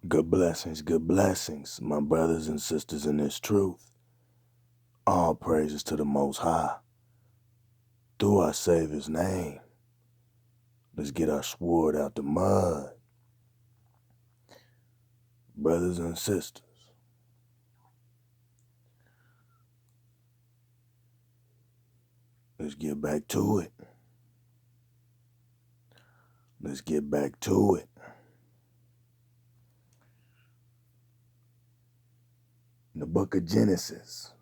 good blessings, my brothers and sisters in this truth. All praises to the Most High. Through our Savior's name, let's get our sword out the mud. Brothers and sisters, let's get back to it. Let's get back to it. In the book of Genesis,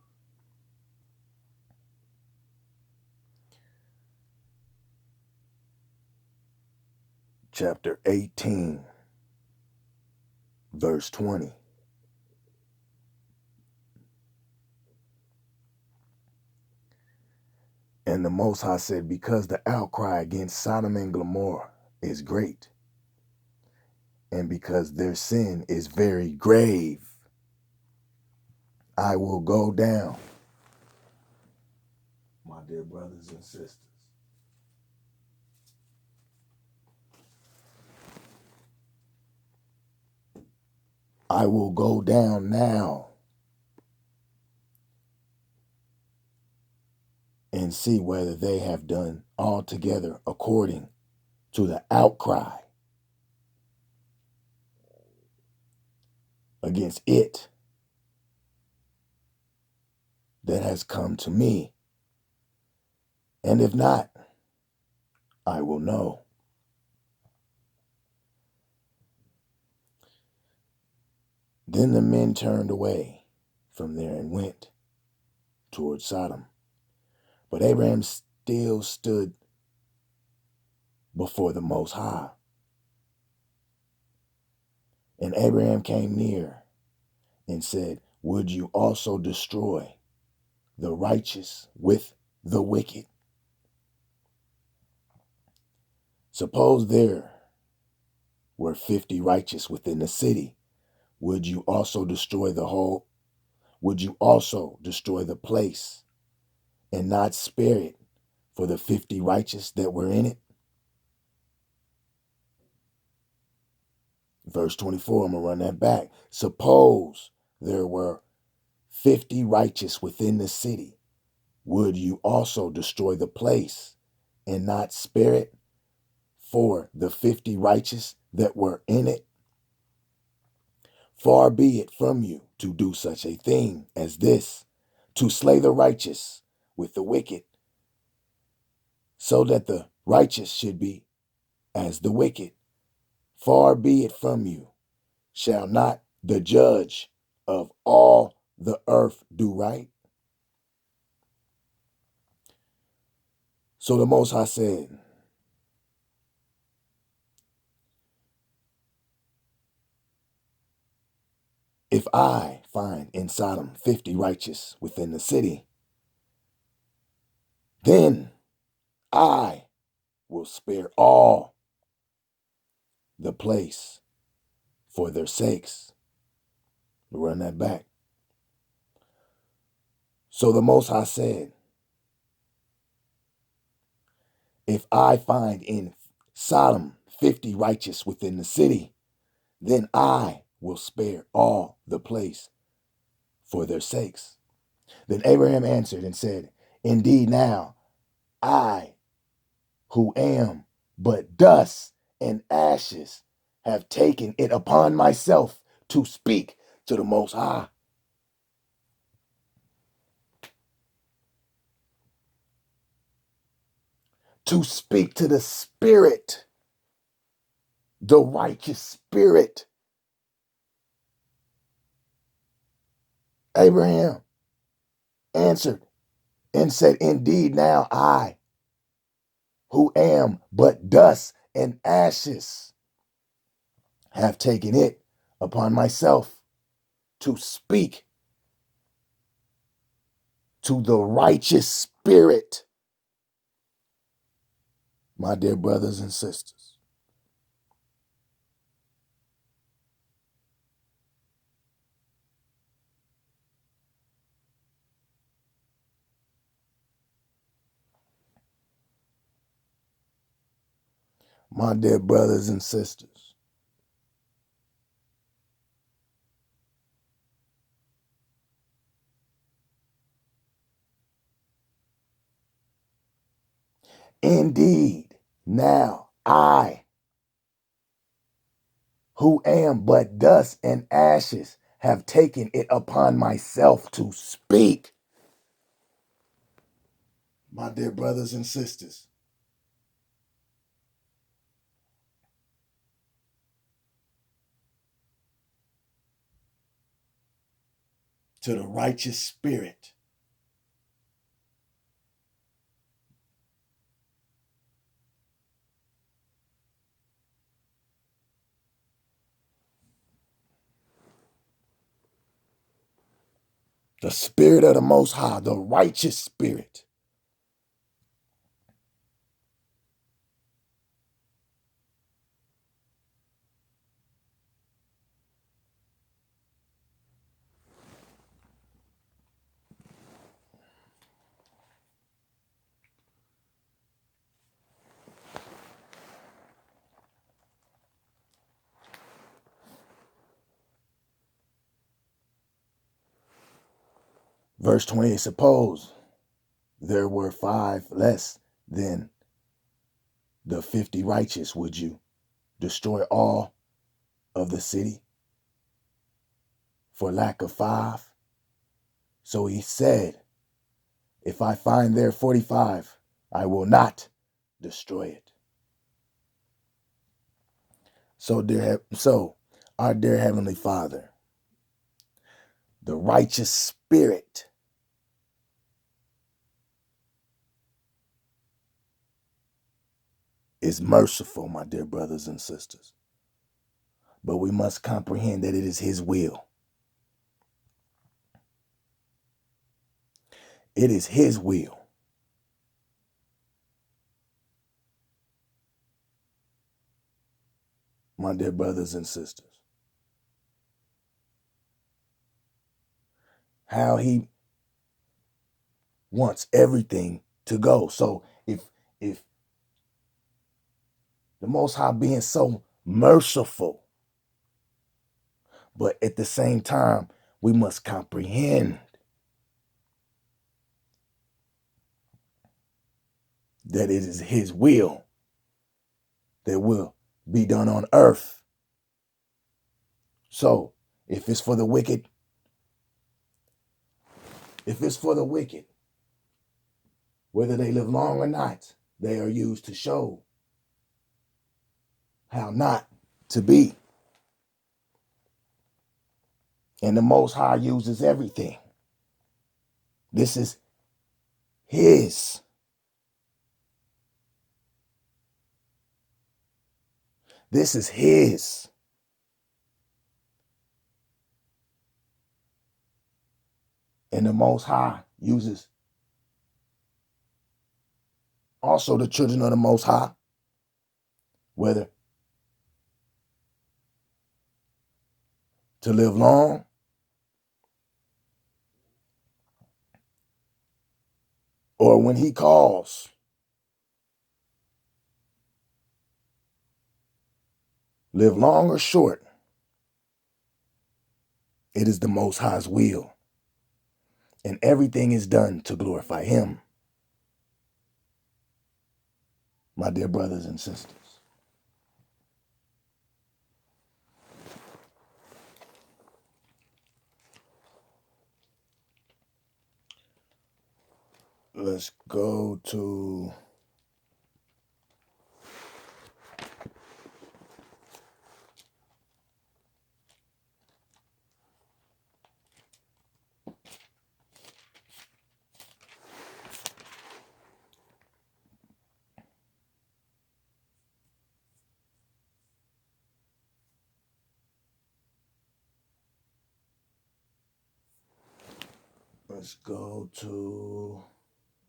chapter 18, verse 20. And the Most High said, because the outcry against Sodom and Gomorrah is great, and because their sin is very grave, I will go down. My dear brothers and sisters, I will go down now and see whether they have done altogether according to the outcry against it that has come to me. And if not, I will know. Then the men turned away from there and went toward Sodom. But Abraham still stood before the Most High. And Abraham came near and said, would you also destroy the righteous with the wicked? Suppose there were 50 righteous within the city. Would you also destroy the whole? Would you also destroy the place and not spare it for the 50 righteous that were in it? Verse 24, I'm going to run that back. Suppose there were 50 righteous within the city. Would you also destroy the place and not spare it for the 50 righteous that were in it? Far be it from you to do such a thing as this, to slay the righteous with the wicked, so that the righteous should be as the wicked. Far be it from you. Shall not the judge of all the earth do right? So the Most High said, if I find in Sodom 50 righteous within the city, then I will spare all the place for their sakes. Run that back. So the Most High said, if I find in Sodom 50 righteous within the city, then I will spare all the place for their sakes. Then Abraham answered and said, indeed now I, who am but dust and ashes, have taken it upon myself to speak to the Most High. To speak to the Spirit, the righteous Spirit. Abraham answered and said, indeed now I, who am but dust and ashes, have taken it upon myself to speak to the righteous Spirit. My dear brothers and sisters, my dear brothers and sisters, Indeed, now I, who am but dust and ashes, have taken it upon myself to speak. My dear brothers and sisters, to the righteous spirit, the spirit of the Most High, the righteous spirit, verse 28, suppose there were 5 less than the 50 righteous, would you destroy all of the city for lack of 5? So he said, if I find there 45, I will not destroy it. So our dear Heavenly Father, the righteous spirit is merciful, my dear brothers and sisters. But we must comprehend that it is his will. It is his will. My dear brothers and sisters, how he wants everything to go. So if the Most High being so merciful, but at the same time, we must comprehend that it is his will that will be done on earth. So if it's for the wicked, whether they live long or not, they are used to show how not to be. And the Most High uses everything. This is his. This is his. And the Most High uses also the children of the Most High, whether to live long or when he calls, live long or short, it is the Most High's will. And everything is done to glorify him, my dear brothers and sisters. Let's go to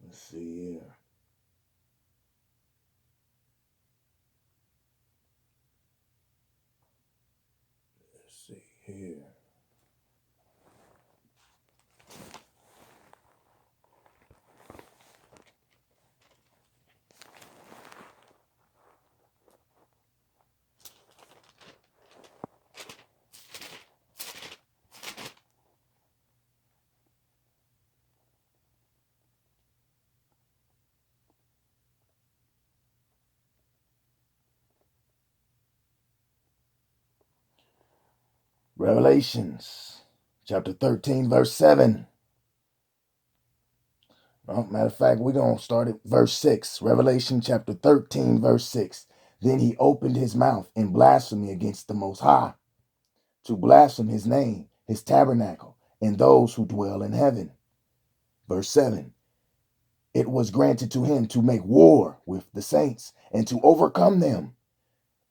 let's see here. Let's see here. Revelations chapter 13, verse 7. Well, matter of fact, we're going to start at verse 6. Revelation chapter 13, verse 6. Then he opened his mouth in blasphemy against the Most High, to blaspheme his name, his tabernacle, and those who dwell in heaven. Verse 7. It was granted to him to make war with the saints and to overcome them.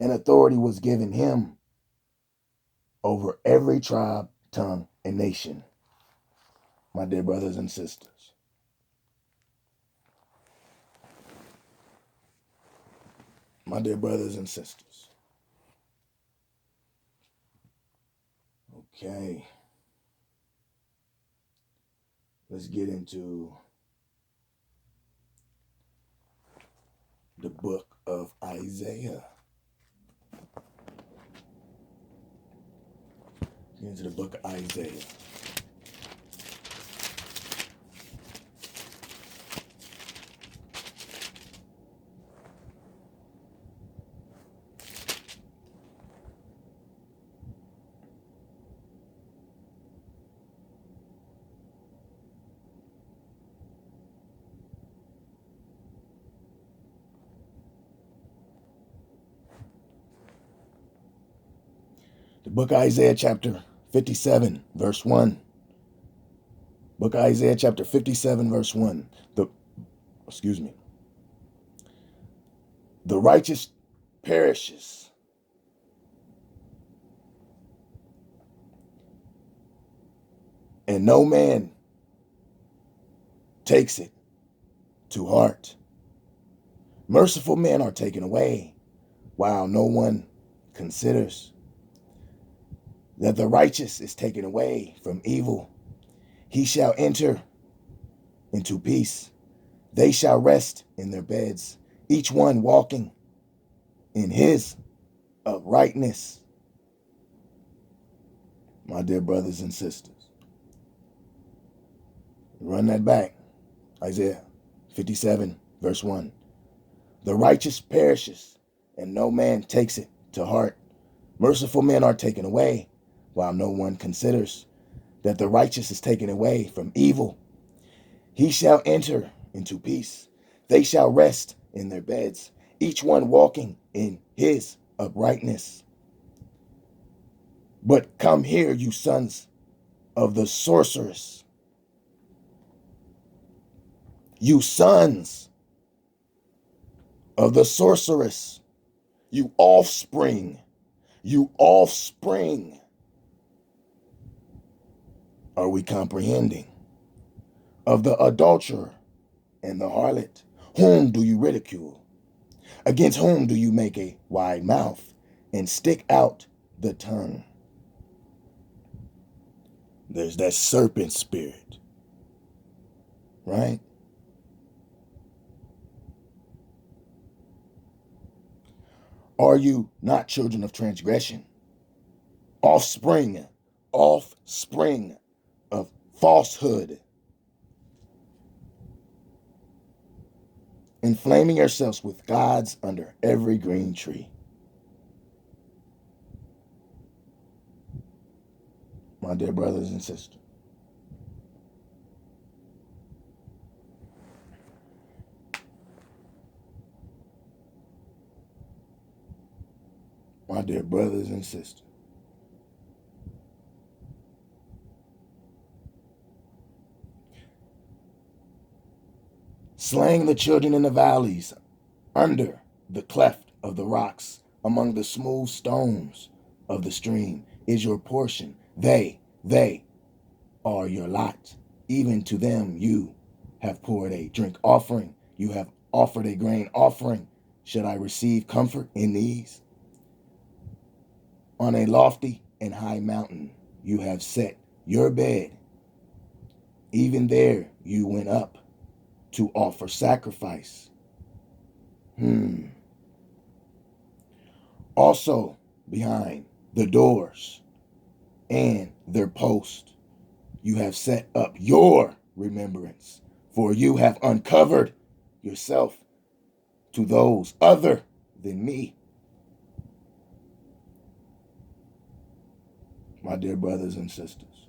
And authority was given him over every tribe, tongue, and nation. My dear brothers and sisters. My dear brothers and sisters. Okay. Let's get into the book of Isaiah. Get into the book of Isaiah. The book of Isaiah chapter 57, verse 1. Book of Isaiah chapter 57, verse 1. The righteous perishes, and no man takes it to heart. Merciful men are taken away, while no one considers. That the righteous is taken away from evil. He shall enter into peace. They shall rest in their beds, each one walking in his uprightness. My dear brothers and sisters, run that back. Isaiah 57, verse 1. The righteous perishes, and no man takes it to heart. Merciful men are taken away, while no one considers. That the righteous is taken away from evil. He shall enter into peace. They shall rest in their beds, each one walking in his uprightness. But come here, you sons of the sorceress. You sons of the sorceress. You offspring. You offspring. Are we comprehending? Of the adulterer and the harlot. Whom do you ridicule? Against whom do you make a wide mouth and stick out the tongue? There's that serpent spirit, right? Are you not children of transgression? Offspring of falsehood. Inflaming yourselves with gods under every green tree. My dear brothers and sisters. My dear brothers and sisters. Slaying the children in the valleys, under the cleft of the rocks, among the smooth stones of the stream is your portion. They are your lot. Even to them you have poured a drink offering. You have offered a grain offering. Should I receive comfort in these? On a lofty and high mountain you have set your bed. Even there you went up to offer sacrifice. Also behind the doors and their post you have set up your remembrance, for you have uncovered yourself to those other than me. my dear brothers and sisters,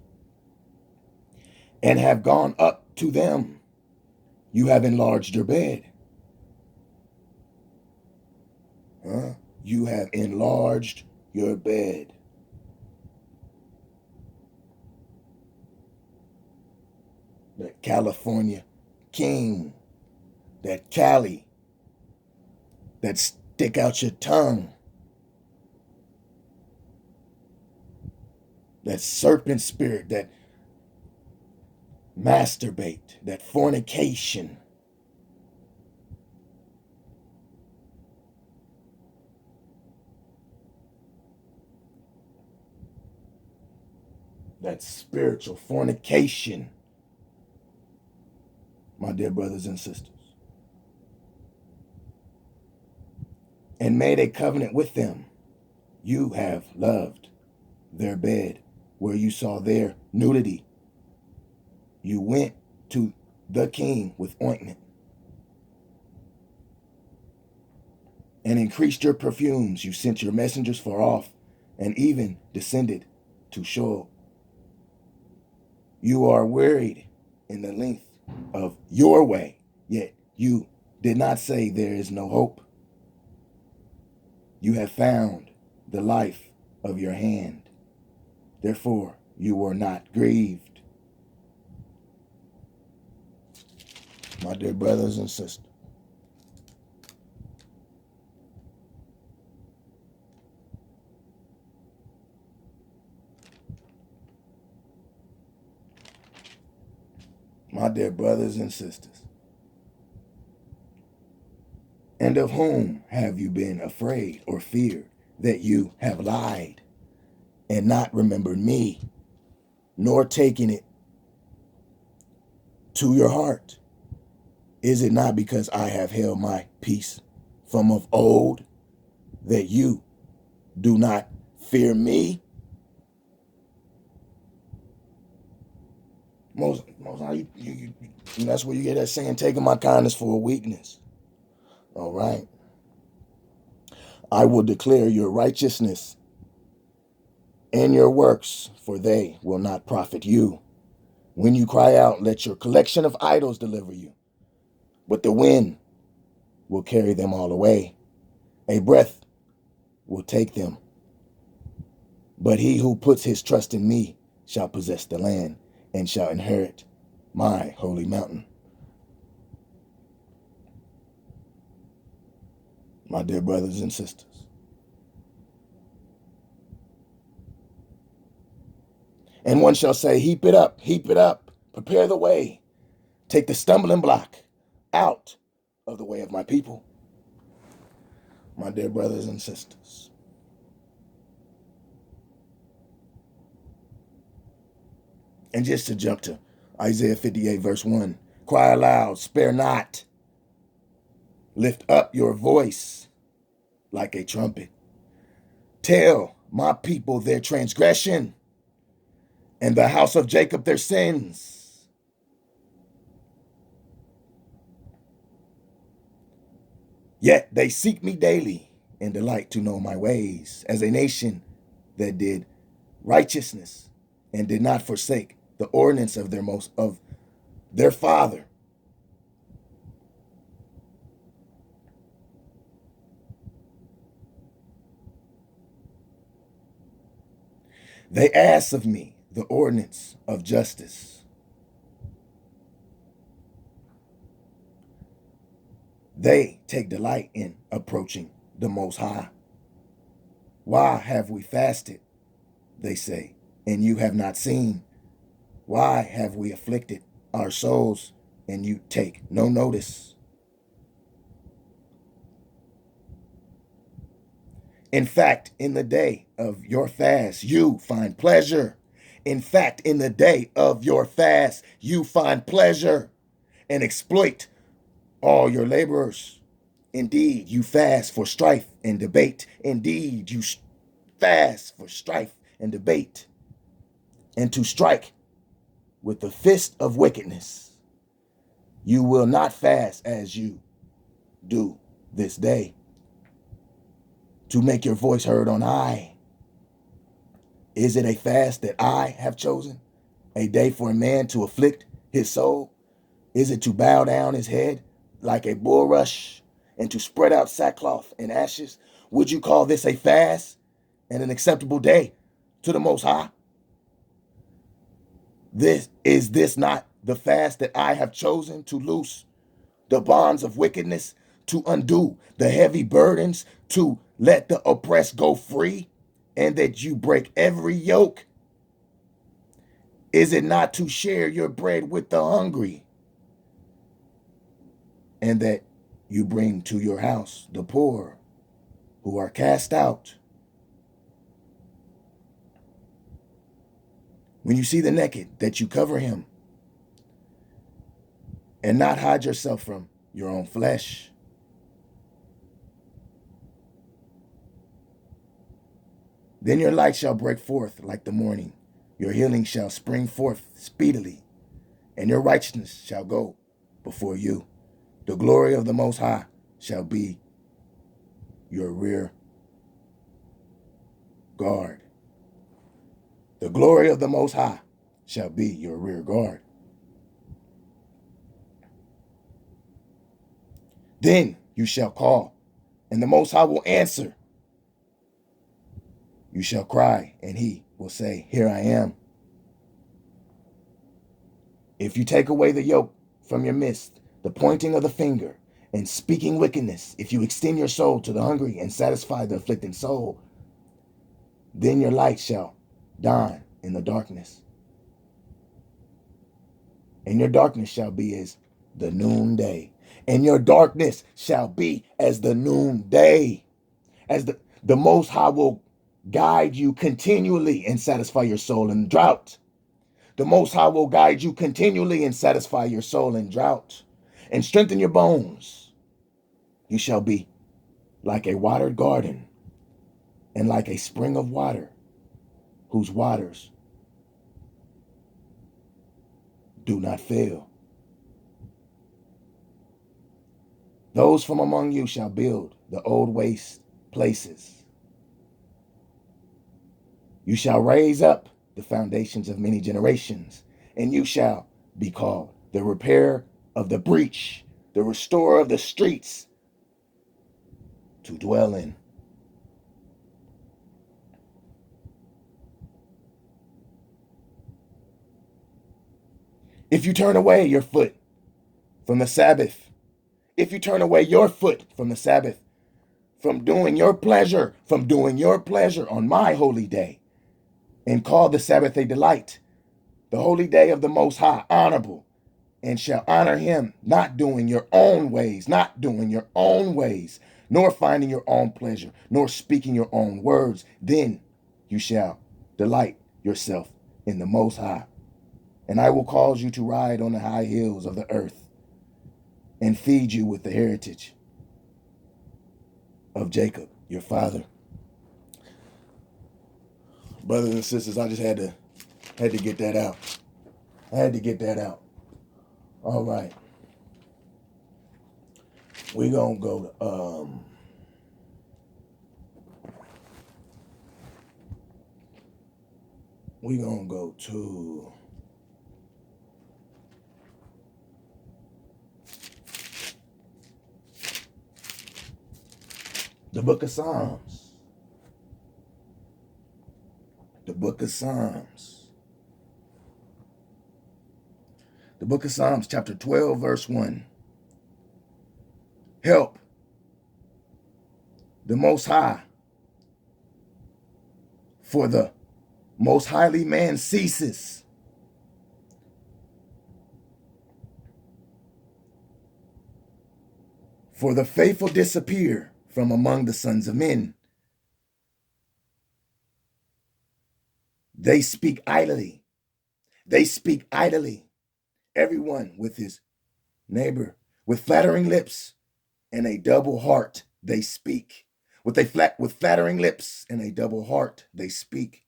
and have gone up to them, you have enlarged your bed. You have enlarged your bed. That California king, that Cali, that stick out your tongue, that serpent spirit, that masturbate, that fornication. That spiritual fornication, my dear brothers and sisters. And made a covenant with them. You have loved their bed, where you saw their nudity. You went to the king with ointment and increased your perfumes. You sent your messengers far off and even descended to Sheol. You are wearied in the length of your way, yet you did not say there is no hope. You have found the life of your hand. Therefore, you were not grieved. My dear brothers and sisters, my dear brothers and sisters, and of whom have you been afraid or feared, that you have lied and not remembered me, nor taken it to your heart? Is it not because I have held my peace from of old, that you do not fear me? Most that's where you get that saying, taking my kindness for a weakness. All right. I will declare your righteousness and your works, for they will not profit you. When you cry out, let your collection of idols deliver you, but the wind will carry them all away. A breath will take them. But he who puts his trust in me shall possess the land and shall inherit my holy mountain. My dear brothers and sisters, and one shall say, heap it up, prepare the way, take the stumbling block out of the way of my people. My dear brothers and sisters, and just to jump to Isaiah 58 verse 1, cry aloud, spare not, lift up your voice like a trumpet. Tell my people their transgression, and the house of Jacob their sins. Yet they seek me daily and delight to know my ways, as a nation that did righteousness and did not forsake the ordinance of their father. They ask of me the ordinance of justice. They take delight in approaching the Most High. Why have we fasted, they say, and you have not seen? Why have we afflicted our souls, and you take no notice? In fact, in the day of your fast, you find pleasure. In fact, in the day of your fast, you find pleasure and exploit all your laborers. Indeed, you fast for strife and debate. Indeed, you fast for strife and debate, and to strike with the fist of wickedness. You will not fast as you do this day, to make your voice heard on high. Is it a fast that I have chosen? A day for a man to afflict his soul? Is it to bow down his head like a bulrush and to spread out sackcloth and ashes? Would you call this a fast and an acceptable day to the Most High? This not the fast that I have chosen to loose the bonds of wickedness, to undo the heavy burdens, to let the oppressed go free, and that you break every yoke? Is it not to share your bread with the hungry, and that you bring to your house the poor who are cast out? When you see the naked, that you cover him, and not hide yourself from your own flesh? Then your light shall break forth like the morning. Your healing shall spring forth speedily, and your righteousness shall go before you. The glory of the Most High shall be your rear guard. The glory of the Most High shall be your rear guard. Then you shall call, and the Most High will answer. You shall cry, and he will say, Here I am. If you take away the yoke from your midst, the pointing of the finger, and speaking wickedness, if you extend your soul to the hungry and satisfy the afflicting soul, then your light shall dawn in the darkness, and your darkness shall be as the noonday. And your darkness shall be as the noonday. As the Most High will guide you continually and satisfy your soul in drought. The Most High will guide you continually and satisfy your soul in drought and strengthen your bones. You shall be like a watered garden and like a spring of water whose waters do not fail. Those from among you shall build the old waste places. You shall raise up the foundations of many generations, and you shall be called the repairer of the breach, the restorer of the streets to dwell in. If you turn away your foot from the Sabbath, if you turn away your foot from the Sabbath, from doing your pleasure on my holy day, and call the Sabbath a delight, the holy day of the Most High honorable, and shall honor him, not doing your own ways, nor finding your own pleasure, nor speaking your own words, then you shall delight yourself in the Most High. And I will cause you to ride on the high hills of the earth and feed you with the heritage of Jacob, your father. Brothers and sisters, I just had to get that out. I had to get that out. All right. We're going to go to the book of Psalms. The book of Psalms. The book of Psalms, chapter 12, verse 1. Help the Most High, for the most highly man ceases. For the faithful disappear from among the sons of men. They speak idly. They speak idly. Everyone with his neighbor, with flattering lips and a double heart they speak. With flattering lips and a double heart they speak.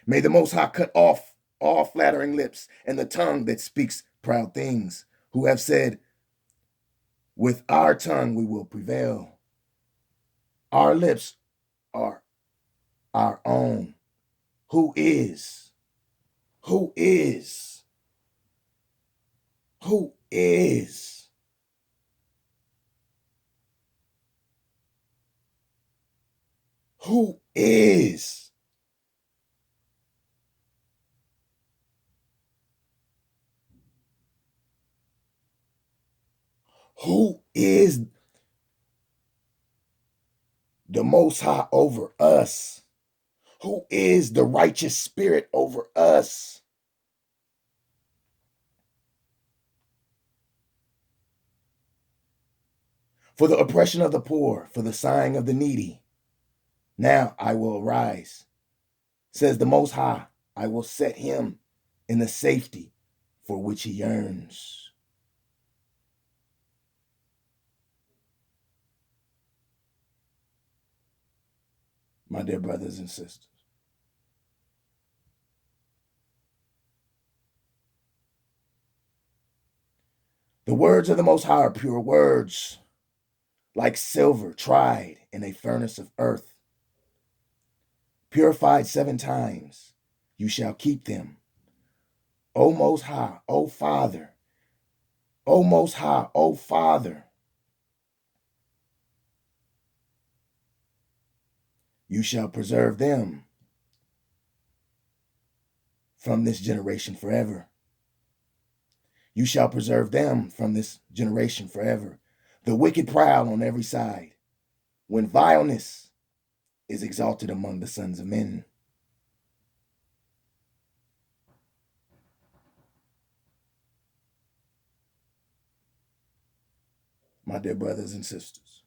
May the Most High cut off all flattering lips and the tongue that speaks proud things, who have said, with our tongue we will prevail. Our lips are our own. Who is? Who is? Who is? Who is? Who is the Most High over us? Who is the righteous spirit over us? For the oppression of the poor, for the sighing of the needy. Now I will arise, says the Most High. I will set him in the safety for which he yearns. My dear brothers and sisters, the words of the Most High are pure words, like silver tried in a furnace of earth. Purified 7 times, you shall keep them. O Most High, O Father, O Most High, O Father, you shall preserve them from this generation forever. You shall preserve them from this generation forever. The wicked prowl on every side, when vileness is exalted among the sons of men. My dear brothers and sisters,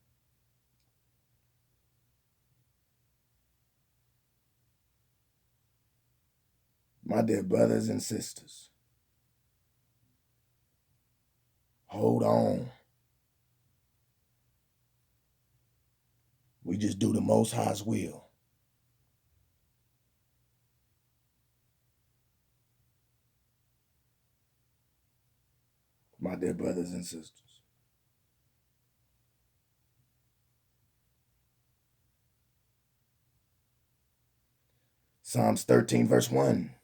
my dear brothers and sisters, hold on. We just do the Most High's will. My dear brothers and sisters. Psalms 13, verse 1.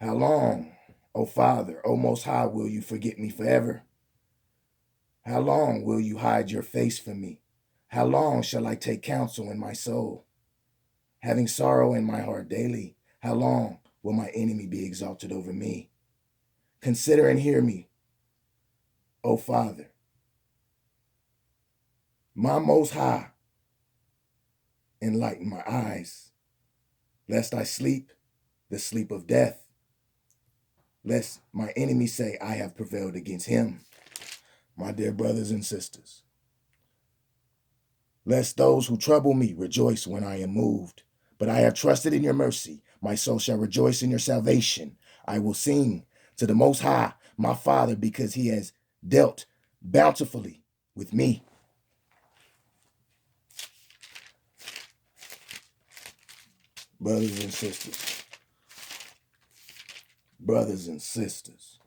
How long, O Father, O Most High, will you forget me forever? How long will you hide your face from me? How long shall I take counsel in my soul, having sorrow in my heart daily? How long will my enemy be exalted over me? Consider and hear me, O Father, my Most High, enlighten my eyes, lest I sleep the sleep of death, lest my enemy say I have prevailed against him. My dear brothers and sisters, lest those who trouble me rejoice when I am moved. But I have trusted in your mercy. My soul shall rejoice in your salvation. I will sing to the Most High, my Father, because he has dealt bountifully with me. Brothers and sisters, brothers and sisters,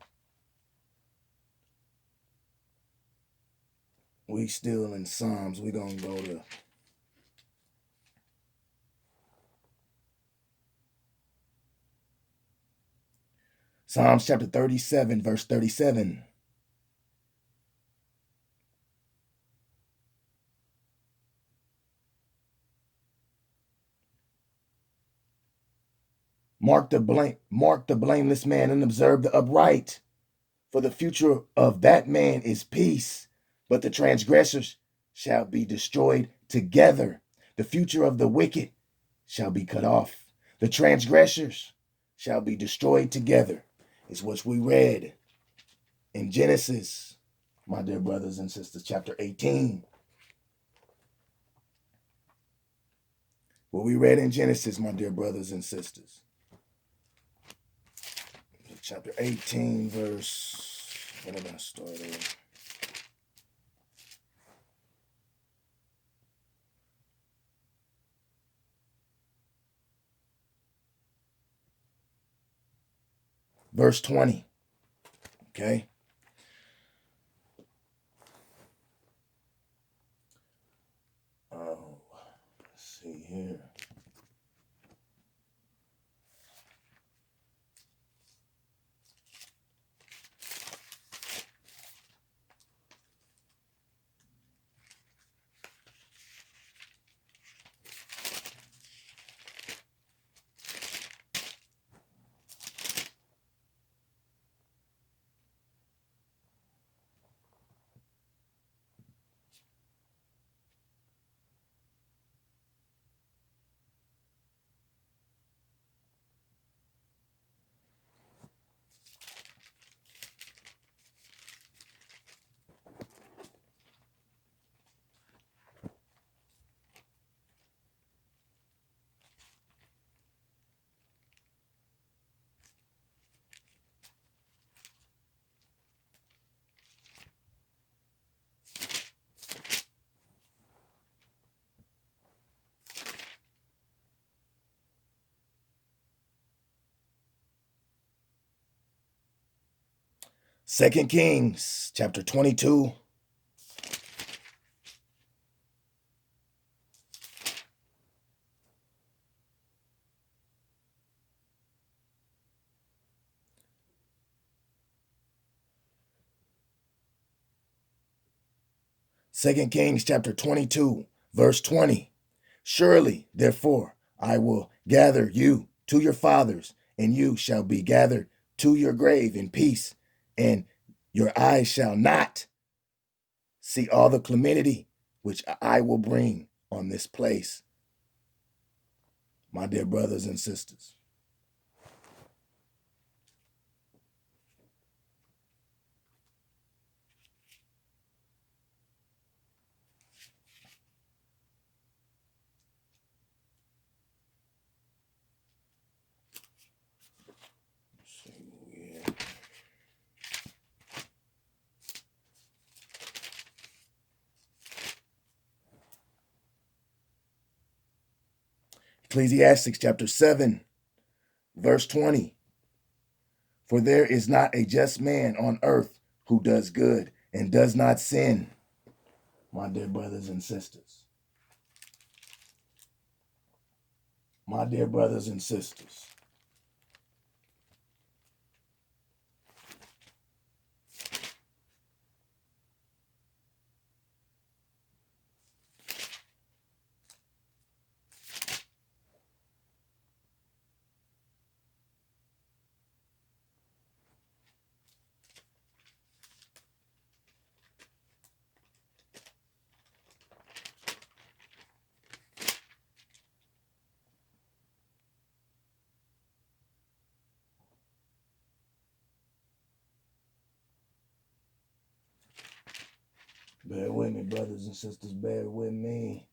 we still in Psalms. We're going to go to Psalms chapter 37, verse 37. Mark the blameless man and observe the upright. For the future of that man is peace, but the transgressors shall be destroyed together. The future of the wicked shall be cut off. The transgressors shall be destroyed together, is what we read in Genesis, my dear brothers and sisters, chapter 18. What we read in Genesis, my dear brothers and sisters. Chapter 18, verse, what did I start at? Verse 20, okay? Oh, let's see here. 2 Kings chapter 22. Second Kings chapter 22, verse 20. Surely, therefore, I will gather you to your fathers, and you shall be gathered to your grave in peace, and your eyes shall not see all the calamity which I will bring on this place. My dear brothers and sisters, Ecclesiastes chapter 7, verse 20. For there is not a just man on earth who does good and does not sin. My dear brothers and sisters. My dear brothers and sisters. Bear with me, brothers and sisters. Bear with me.